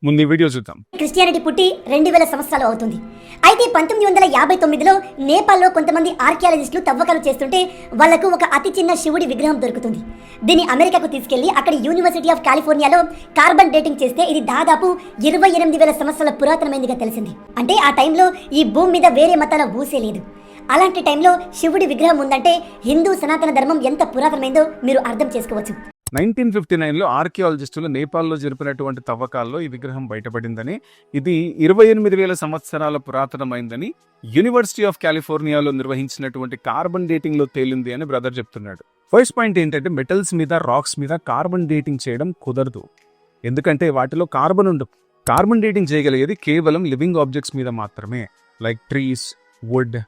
ముందు ఈ వీడియో చూద్దాం. క్రిస్టియానిటీ పుట్టి 2000 సంవత్సరాలు అవుతుంది. అయితే 1959లో నేపాల్లో కొంతమంది ఆర్కియాలజిస్టులు తవ్వకాలు చేస్తుంటే వాళ్లకు ఒక అతి చిన్న శివుడి విగ్రహం దొరుకుతుంది. దీన్ని అమెరికాకు తీసుకెళ్లి అక్కడ యూనివర్సిటీ ఆఫ్ కాలిఫోర్నియాలో కార్బన్ డేటింగ్ చేస్తే ఇది దాదాపు 28,000 సంవత్సరాల పురాతనమైనదిగా తెలిసింది. అంటే ఆ టైంలో ఈ భూమి మీద వేరే మతాల ఊసే లేదు. అలాంటి టైంలో శివుడి విగ్రహం ఉందంటే హిందూ సనాతన ధర్మం ఎంత పురాతనమైందో మీరు అర్థం చేసుకోవచ్చు. 1959లో ఆర్కియాలజిస్టులు నేపాల్లో జరిపినటువంటి తవ్వకాల్లో ఈ విగ్రహం బయటపడిందని, ఇది 28,000 సంవత్సరాల పురాతనమైందని యూనివర్సిటీ ఆఫ్ కాలిఫోర్నియాలో నిర్వహించినటువంటి కార్బన్ డేటింగ్ లో తేలింది అని బ్రదర్ చెప్తున్నాడు. ఫస్ట్ పాయింట్ ఏంటంటే మెటల్స్ మీద, రాక్స్ మీద కార్బన్ డేటింగ్ చేయడం కుదరదు. ఎందుకంటే వాటిలో కార్బన్ ఉండదు. కార్బన్ డేటింగ్ చేయగలిగేది కేవలం లివింగ్ ఆబ్జెక్ట్స్ మీద మాత్రమే, like trees, wood,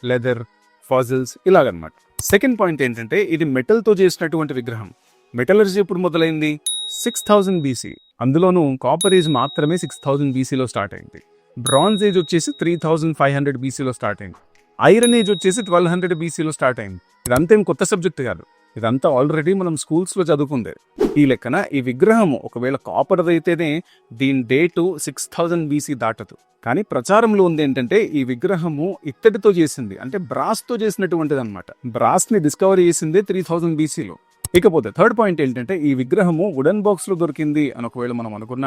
leather, fossils ఇలాగనమాట. సెకండ్ పాయింట్ ఏంటంటే ఇది మెటల్తో చేసినటువంటి విగ్రహం. మెటలర్జీ ఎప్పుడు మొదలైంది? 6000 BC. అందులోనూ కాపర్ ఏజ్ మాత్రమే 6000 BCలో స్టార్ట్ అయింది. బ్రాంజ్ ఏజ్ వచ్చేసి 3500 BCలో స్టార్ట్ అయింది. ఐరన్ ఏజ్ వచ్చేసి 1200 BCలో స్టార్ట్ అయింది. ఇదంతా ఏం కొత్త సబ్జెక్ట్ కాదు, ఇదంతా ఆల్రెడీ మనం స్కూల్స్లో చదువుకుందే. ఈ లెక్కన ఈ విగ్రహము ఒకవేళ కాపర్ అయితేనే దీని డేటు 6000 BC దాటదు. కానీ ప్రచారంలో ఉంది ఏంటంటే ఈ విగ్రహము ఇత్తడితో చేసింది, అంటే బ్రాస్తో చేసినటువంటిది అనమాట. బ్రాస్ని డిస్కవర్ చేసిందే 3000 BCలో. ఇకపోతే థర్డ్ పాయింట్ ఏంటంటే ఈ విగ్రహము వుడెన్ బాక్స్లో దొరికింది అని ఒకవేళ మనం అనుకున్న,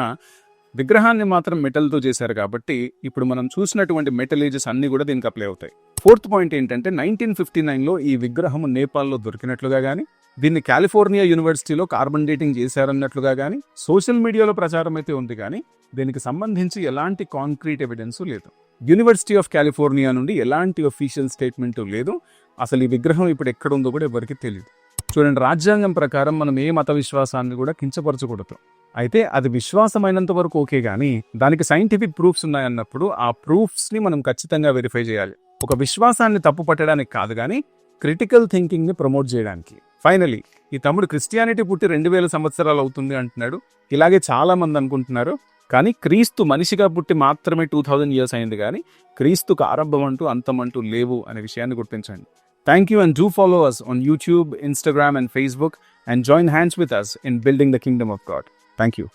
విగ్రహాన్ని మాత్రం మెటల్తో చేశారు కాబట్టి ఇప్పుడు మనం చూసినటువంటి మెటల్ ఏజెస్ అన్ని కూడా దీనికి అప్లై అవుతాయి. ఫోర్త్ పాయింట్ ఏంటంటే 1959లో ఈ విగ్రహం నేపాల్లో దొరికినట్లుగా కానీ, దీన్ని కాలిఫోర్నియా యూనివర్సిటీలో కార్బన్ డేటింగ్ చేశారన్నట్లుగా కానీ సోషల్ మీడియాలో ప్రచారం అయితే ఉంది. కానీ దీనికి సంబంధించి ఎలాంటి కాంక్రీట్ ఎవిడెన్స్ లేదు. యూనివర్సిటీ ఆఫ్ కాలిఫోర్నియా నుండి ఎలాంటి అఫీషియల్ స్టేట్మెంట్ లేదు. అసలు ఈ విగ్రహం ఇప్పుడు ఎక్కడుందో కూడా ఎవరికి తెలియదు. చూడండి, రాజ్యాంగం ప్రకారం మనం ఏ మత విశ్వాసాన్ని కూడా కించపరచకూడదు. అయితే అది విశ్వాసమైనంత వరకు ఓకే, కానీ దానికి సైంటిఫిక్ ప్రూఫ్స్ ఉన్నాయన్నప్పుడు ఆ ప్రూఫ్స్ని మనం ఖచ్చితంగా వెరిఫై చేయాలి. ఒక విశ్వాసాన్ని తప్పు పట్టడానికి కాదు, కానీ క్రిటికల్ థింకింగ్ని ప్రమోట్ చేయడానికి. ఫైనలీ ఈ తమ్ముడు క్రిస్టియానిటీ పుట్టి 2000 సంవత్సరాలు అవుతుంది అంటున్నాడు. ఇలాగే చాలా మంది అనుకుంటున్నారు. కానీ క్రీస్తు మనిషిగా పుట్టి మాత్రమే 2000 years అయింది, కానీ క్రీస్తుకు ఆరంభం అంటూ అంతం అంటూ లేవు అనే విషయాన్ని గుర్తించండి. Thank you, and do follow us on YouTube, Instagram and Facebook, and join hands with us in building the kingdom of God. Thank you.